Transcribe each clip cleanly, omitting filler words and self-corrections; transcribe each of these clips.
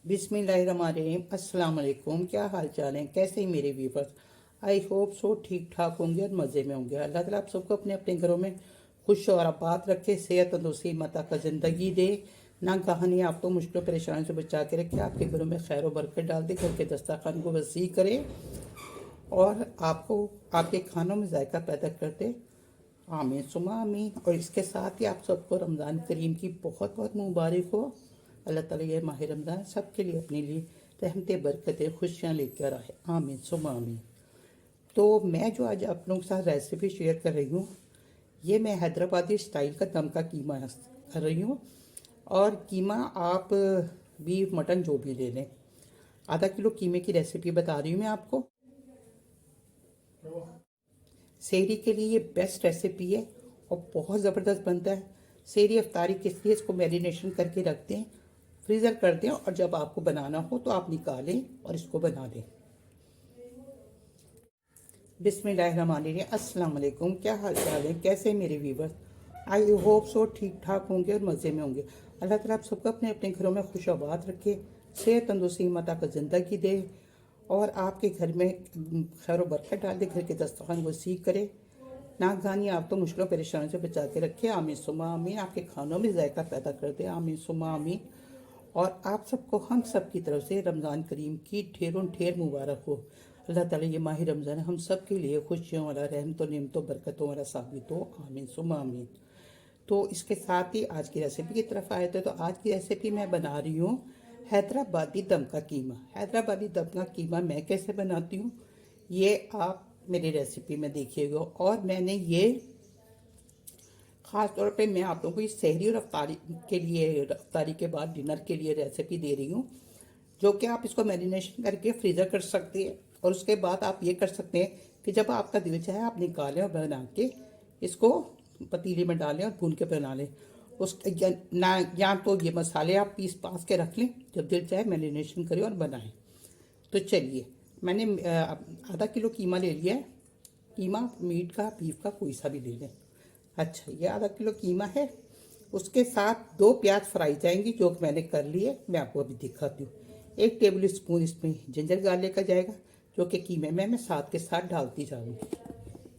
बिस्मिल्लाहिर्रहमानिर्रहीम। अस्सलाम वालेकुम। क्या हाल चाल है, कैसे हैं मेरे व्यूवर्स। आई होप सो ठीक ठाक होंगे और मज़े में होंगे। अल्लाह ताला आप सबको अपने अपने घरों में खुश और आबाद रखे, सेहत तंदुरुस्ती मता का ज़िंदगी दे, ना कहानी आपको मुश्किल परेशानी से बचा के रखे, आपके घरों में खैर व बरकत डाल दे, घर के दस्तरखान को वसी करे और आपको आपके खानों में जायका पैदा करते। आमीन सुमा आमीन। और इसके साथ ही आप सबको रमज़ान करीम की बहुत बहुत मुबारक हो। अल्लाह ताला ये माह रमज़ान सबके लिए अपने लिए रहमतें बरकतें खुशियाँ लेकर आए। आमीन सुमा आमीन। तो मैं जो आज आप लोगों के साथ रेसिपी शेयर कर रही हूँ, ये मैं हैदराबादी स्टाइल का दम का कीमा कर रही हूँ। और कीमा आप बीफ मटन जो भी ले लें, आधा किलो कीमे की रेसिपी बता रही हूँ मैं आपको। सेहरी के लिए ये बेस्ट रेसिपी है और बहुत ज़बरदस्त बनता है। सेहरी अफ्तारी के लिए इसको मैरिनेशन करके रखते हैं, फ्रीज़र कर दें और जब आपको बनाना हो तो आप निकालें और इसको बना दें। बिस्मिल्लाहिर्रहमानिर्रहीम। अस्सलाम वालेकुम। क्या हाल चाल है, कैसे मेरे व्यूवर्स। आई होप सो ठीक ठाक होंगे और मज़े में होंगे। अल्लाह ताला आप सबको अपने अपने घरों में खुश आबाद रखे, सेहत तंदुरुस्ती मता का ज़िंदगी दे और आपके घर में खैर बरकत डाल दे, घर के दस्तरखान वसी करे, नागहानी आप तो मुश्किलों परेशानी से बचा के रखे। आमीन सुमा आमीन। आपके खानों में जायका पैदा कर दे। आमीन सुमा आमीन। और आप सबको हम सब की तरफ से रमज़ान करीम की ढेरों ढेर मुबारक हो। अल्लाह ताला ये माह रमज़ान हम सब के लिए खुशियों वाला, रहमतों नेमतों बरकतों वाला साबित हो। आमीन सुमा आमीन। तो इसके साथ ही आज की रेसिपी की तरफ आए थे। तो आज की रेसिपी मैं बना रही हूँ हैदराबादी दम का कीमा। हैदराबादी दम का कीमा मैं कैसे बनाती हूँ ये आप मेरी रेसिपी में देखिएगा। और मैंने ये ख़ास तौर पे मैं आप लोगों को इस सहरी और अफ्तारी के लिए, अफ्तारी के बाद डिनर के लिए रेसिपी दे रही हूँ, जो कि आप इसको मैरिनेशन करके फ्रीज़र कर सकते हैं। और उसके बाद आप ये कर सकते हैं कि जब आपका दिल चाहे आप निकालें और बना के इसको पतीले में डालें और भून के बना लें। उस या तो ये मसाले आप पीस पास के रख लें, जब दिल चाहे मैरिनेशन करें और बनाएं। तो चलिए, मैंने आधा किलो कीमा ले लिया है। कीमा मीट का, बीफ का, कोई सा भी ले लें। अच्छा, ये आधा किलो कीमा है। उसके साथ 2 प्याज फ्राई जाएंगी जो कि मैंने कर लिए, मैं आपको अभी दिखाती हूँ। 1 टेबल स्पून इसमें जिंजर गार्लिक का जाएगा, जो कि कीमे में मैं साथ के साथ डालती जाऊँगी।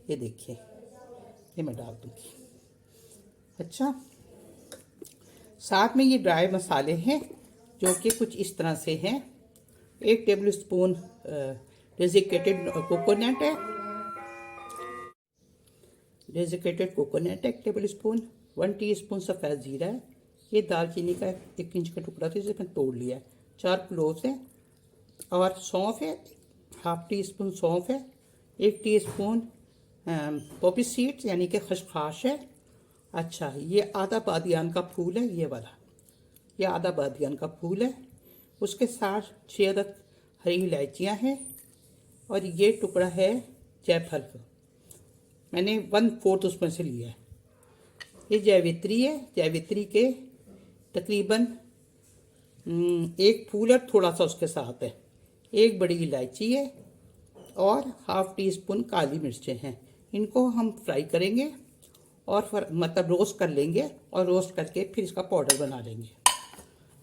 ये देखिए, ये मैं डाल दूँगी। अच्छा, साथ में ये ड्राई मसाले हैं जो कि कुछ इस तरह से हैं। 1 टेबल स्पून डेजिकेटेड कोकोनट है, 1 टेबल स्पून। 1 टीस्पून सफ़ेद ज़ीरा है। ये दालचीनी का 1 इंच का टुकड़ा था जिसे मैंने तोड़ लिया है। 4 क्लोव्स है और सौंफ है, हाफ टी स्पून सौंफ है। 1 टीस्पून पॉपी सीड्स यानी कि खसखस है। अच्छा, ये आधा बादियान का फूल है, ये वाला, ये आधा बादियान का फूल है। उसके साथ 6 अदद हरी इलायचियाँ हैं और ये टुकड़ा है जायफल का, मैंने 1/4 उसमें से लिया है। ये जावित्री है, जावित्री के तकरीबन 1 फूल और थोड़ा सा उसके साथ है। 1 बड़ी इलायची है और हाफ टी स्पून काली मिर्चें हैं। इनको हम फ्राई करेंगे और मतलब रोस्ट कर लेंगे और रोस्ट करके फिर इसका पाउडर बना लेंगे।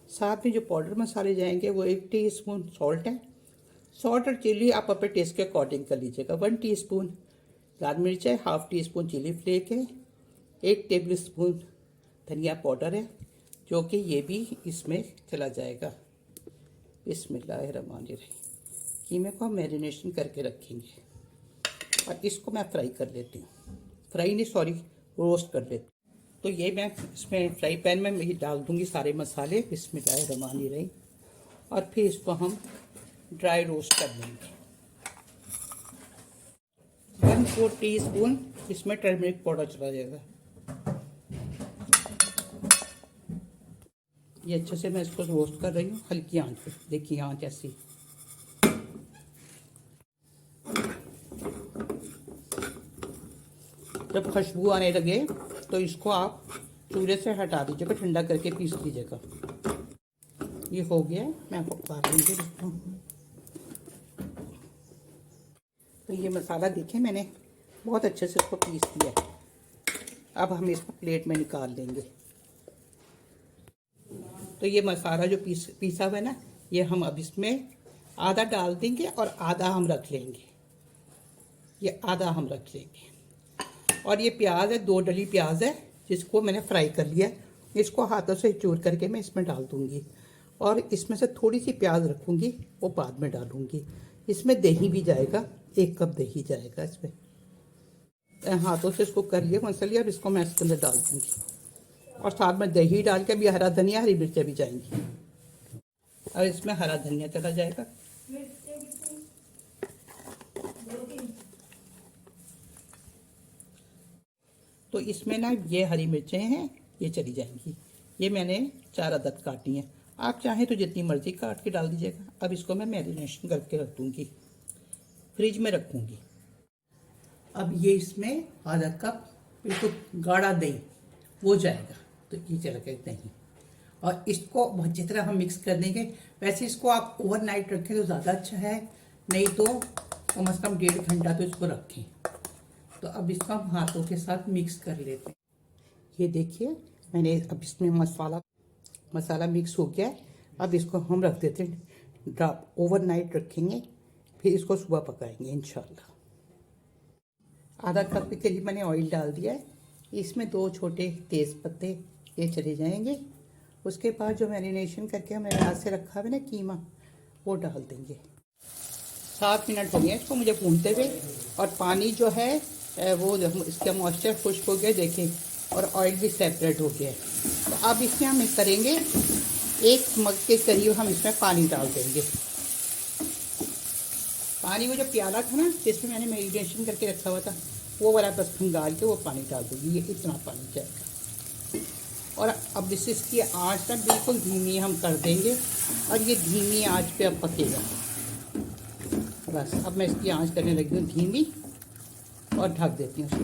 साथ में जो पाउडर मसाले जाएंगे वो 1 टीस्पून सॉल्ट है। सॉल्ट और चिली आप अपने टेस्ट के अकॉर्डिंग कर लीजिएगा। 1 टीस्पून लाल मिर्च है, half teaspoon chilli flake है, 1 टेबल स्पून धनिया पाउडर है, जो कि ये भी इसमें चला जाएगा। बिस्मिल्लाहिर्रहमानिर्रहीम। कीमे को हम मैरिनेशन करके रखेंगे और इसको मैं फ्राई कर लेती हूँ। फ्राई नहीं, सॉरी, रोस्ट कर लेती हूँ। तो ये मैं इसमें फ्राई पैन में ही डाल दूँगी सारे मसाले। बिस्मिल्लाहिर्रहमानिर्रहीम। और फिर इसको हम ड्राई रोस्ट कर लेंगे। 1/4 टीस्पून इसमें टर्मरिक पाउडर चला जाएगा। ये अच्छे से मैं इसको रोस्ट कर रही हूँ हल्की आंच पे। देखिए आंच ऐसी। जब खुशबू आने लगे तो इसको आप चूल्हे से हटा दीजिएगा, ठंडा करके पीस लीजिएगा। ये हो गया है, मैं आपको बता दूँगी। तो ये मसाला देखिए मैंने बहुत अच्छे से इसको पीस दिया है। अब हम इसको प्लेट में निकाल लेंगे। तो ये मसाला जो पीसा हुआ है ना, ये हम अब इसमें आधा डाल देंगे और आधा हम रख लेंगे। ये आधा हम रख लेंगे। और ये प्याज है, 2 डली प्याज है जिसको मैंने फ्राई कर लिया। इसको हाथों से चूर करके मैं इसमें डाल दूंगी। और इसमें से थोड़ी सी प्याज रखूंगी, वो बाद में डालूंगी। इसमें दही भी जाएगा, 1 कप दही जाएगा इसमें। हाथों से इसको कर लिया मसाले। अब इसको मैं इसके अंदर डाल दूंगी और साथ में दही डाल के भी हरा धनिया, हरी मिर्चें भी जाएंगी। और इसमें हरा धनिया चला जाएगा। तो इसमें ना ये हरी मिर्चें हैं, ये चली जाएंगी। ये मैंने 4 अदद काटी हैं। आप चाहें तो जितनी मर्जी काट के डाल दीजिएगा। अब इसको मैं मैरिनेशन करके रख दूंगी, फ्रिज में रखूंगी। अब ये इसमें आधा कप बिल्कुल गाढ़ा दही वो जाएगा। तो ये चला गया दही। और इसको अच्छी तरह हम मिक्स कर देंगे। वैसे इसको आप ओवरनाइट रखें तो ज़्यादा अच्छा है, नहीं तो कम से कम 1.5 घंटा तो इसको रखें। तो अब इसको हम हाथों के साथ मिक्स कर लेते हैं। ये देखिए मैंने अब इसमें मसाला मिक्स हो गया है। अब इसको हम रख देते हैं, ओवरनाइट रखेंगे, फिर इसको सुबह पकाएंगे इंशाल्लाह। आधा कप के करीब मैंने ऑयल डाल दिया है। इसमें 2 छोटे तेज़ पत्ते ये चले जाएंगे। उसके बाद जो मैरिनेशन करके हमने रात से रखा है ना कीमा, वो डाल देंगे। 7 मिनट हो गए इसको मुझे भूनते हुए। और पानी जो है वो इसका मॉइस्चर खुश्क हो गया देखें, और ऑयल भी सेपरेट हो गया है। तो अब इसमें हम करेंगे 1 मग के करीब हम इसमें पानी डाल देंगे। पानी वो जो प्याला था ना जिसमें मैंने मैरिनेशन करके रखा हुआ था, वो वाला बस खंगाल के वो पानी डाल दूँगी। ये इतना पानी जाएगा। और अब इसकी आँच ना बिल्कुल धीमी हम कर देंगे। और ये धीमी आँच पे अब पकेगा। बस अब मैं इसकी आँच करने लगी हूँ धीमी और ढक देती हूँ उसको।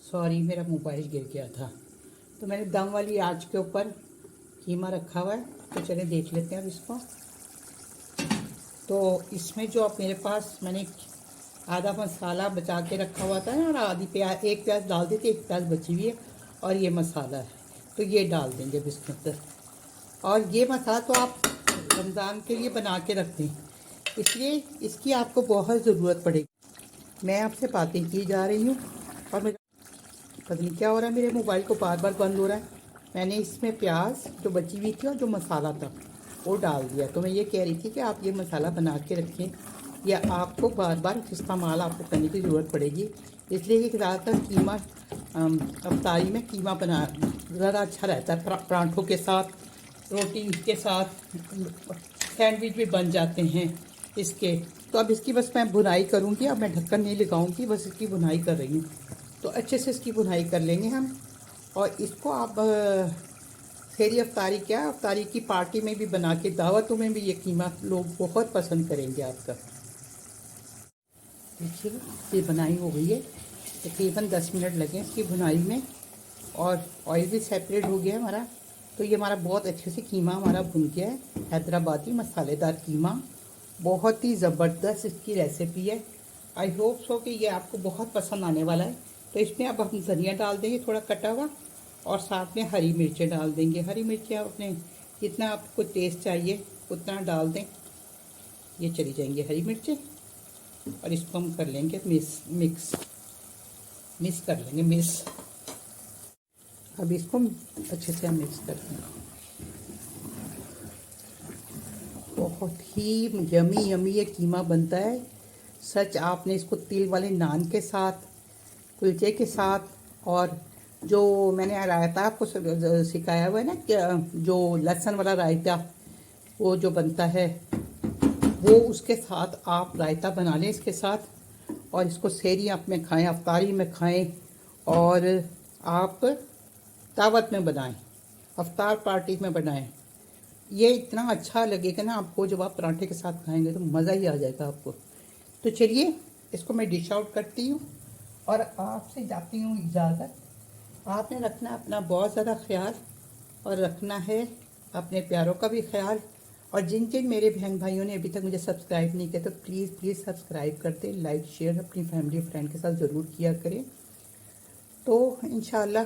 सॉरी मेरा मोबाइल गिर गया था। तो मैंने दम वाली आँच के ऊपर कीमा रखा हुआ है। तो चलिए देख लेते हैं अब इसको। तो इसमें जो अब मेरे पास मैंने आधा मसाला बचा के रखा हुआ था और आधी प्याज, 1 प्याज डाल दी थी, 1 प्याज बची हुई है। और ये मसाला है तो ये डाल देंगे इसके अंदर। और ये मसाला तो आप रमज़ान के लिए बना के रखते हैं, इसलिए इसकी आपको बहुत ज़रूरत पड़ेगी। मैं आपसे बातें की जा रही हूँ और मेरा पता नहीं क्या हो रहा है, मेरे मोबाइल को बार बार बंद हो रहा है। मैंने इसमें प्याज जो बची हुई थी और जो मसाला था वो डाल दिया। तो मैं ये कह रही थी कि आप ये मसाला बना के रखें, या आपको बार बार इस्तेमाल आपको करने की ज़रूरत पड़ेगी। इसलिए कि ज़्यादातर कीमा अफ्तारी में कीमा बना ज़्यादा अच्छा रहता है। पराठों के साथ, रोटी के साथ, सैंडविच भी बन जाते हैं इसके। तो अब इसकी बस मैं भुनाई करूँगी। अब मैं ढक्कन नहीं लगाऊंगी, बस इसकी भुनाई कर रही हूँ। तो अच्छे से इसकी भुनाई कर लेंगे हम। और इसको आप सेहरी अफ्तारी क्या, अफ्तारी की पार्टी में भी बना के, दावतों में भी ये कीमा लोग बहुत पसंद करेंगे आपका। देखिए ये बुनाई हो गई है। तकरीबन 10 मिनट लगे इसकी बुनाई में। और ऑयल भी सेपरेट हो गया है हमारा। तो ये हमारा बहुत अच्छे से कीमा हमारा भुन गया है। हैदराबादी मसालेदार कीमा, बहुत ही ज़बरदस्त इसकी रेसिपी है। आई होप सो कि ये आपको बहुत पसंद आने वाला है। तो इसमें अब हम धनिया डाल देंगे थोड़ा कटा हुआ, और साथ में हरी मिर्चें डाल देंगे। हरी मिर्चें अपने जितना आपको टेस्ट चाहिए उतना डाल दें। ये चली जाएंगी हरी मिर्चें। और इसको हम कर लेंगे मिक्स कर लेंगे मिक्स। अब इसको अच्छे से हम मिक्स कर देंगे। बहुत ही यमी यमी ये कीमा बनता है। सच आपने इसको तिल वाले नान के साथ, कुलचे के साथ, और जो मैंने रायता आपको सिखाया हुआ है ना, क्या जो लहसुन वाला रायता वो जो बनता है, वो उसके साथ आप रायता बना लें इसके साथ। और इसको सेहरी आप में खाएं, अफ्तारी में खाएं, और आप दावत में बनाएं, अफ्तार पार्टी में बनाएं। ये इतना अच्छा लगेगा ना आपको, जब आप पराठे के साथ खाएंगे तो मज़ा ही आ जाएगा आपको। तो चलिए इसको मैं डिश आउट करती हूँ और आपसे जाती हूँ इजाज़त। आपने रखना अपना बहुत ज़्यादा ख्याल, और रखना है अपने प्यारों का भी ख्याल। और जिन जिन मेरे बहन भाइयों ने अभी तक मुझे सब्सक्राइब नहीं किया तो प्लीज़ सब्सक्राइब कर दें। लाइक शेयर अपनी फैमिली फ्रेंड के साथ ज़रूर किया करें। तो इंशाल्लाह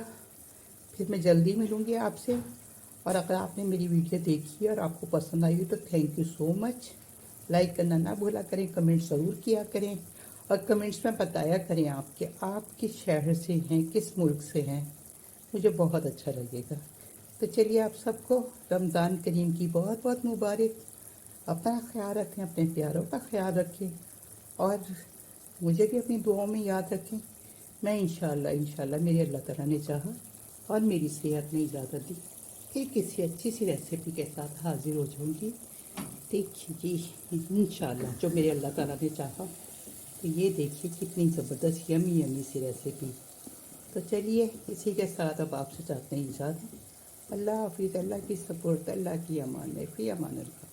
फिर मैं जल्दी मिलूँगी आपसे। और अगर आपने मेरी वीडियो देखी और आपको पसंद आई हो तो thank you so much. Like करना ना भूला करें, कमेंट ज़रूर किया करें और कमेंट्स में बताया करें आप किस शहर से हैं, किस मुल्क से हैं, मुझे बहुत अच्छा लगेगा। तो चलिए, आप सबको रमज़ान करीम की बहुत बहुत मुबारक। अपना ख्याल रखें, अपने प्यारों का ख्याल रखें और मुझे भी अपनी दुआओं में याद रखें। मैं इंशाल्लाह मेरे अल्लाह ताला ने चाहा और मेरी सेहत ने इजाज़त दी फिर किसी अच्छी सी रेसिपी के साथ हाजिर हो जाऊंगी। देखिए जी, इंशाल्लाह जो मेरे अल्लाह ताला ने चाहा। तो ये देखिए कितनी ज़बरदस्त यमी यमी सी रेसिपी। तो चलिए, इसी के साथ अब आपसे चाहते हैं इजाज़त। अल्लाह हाफिज़, अल्लाह की सपोर्ट, अल्लाह की अमान है, फ़ी अमान अल्लाह।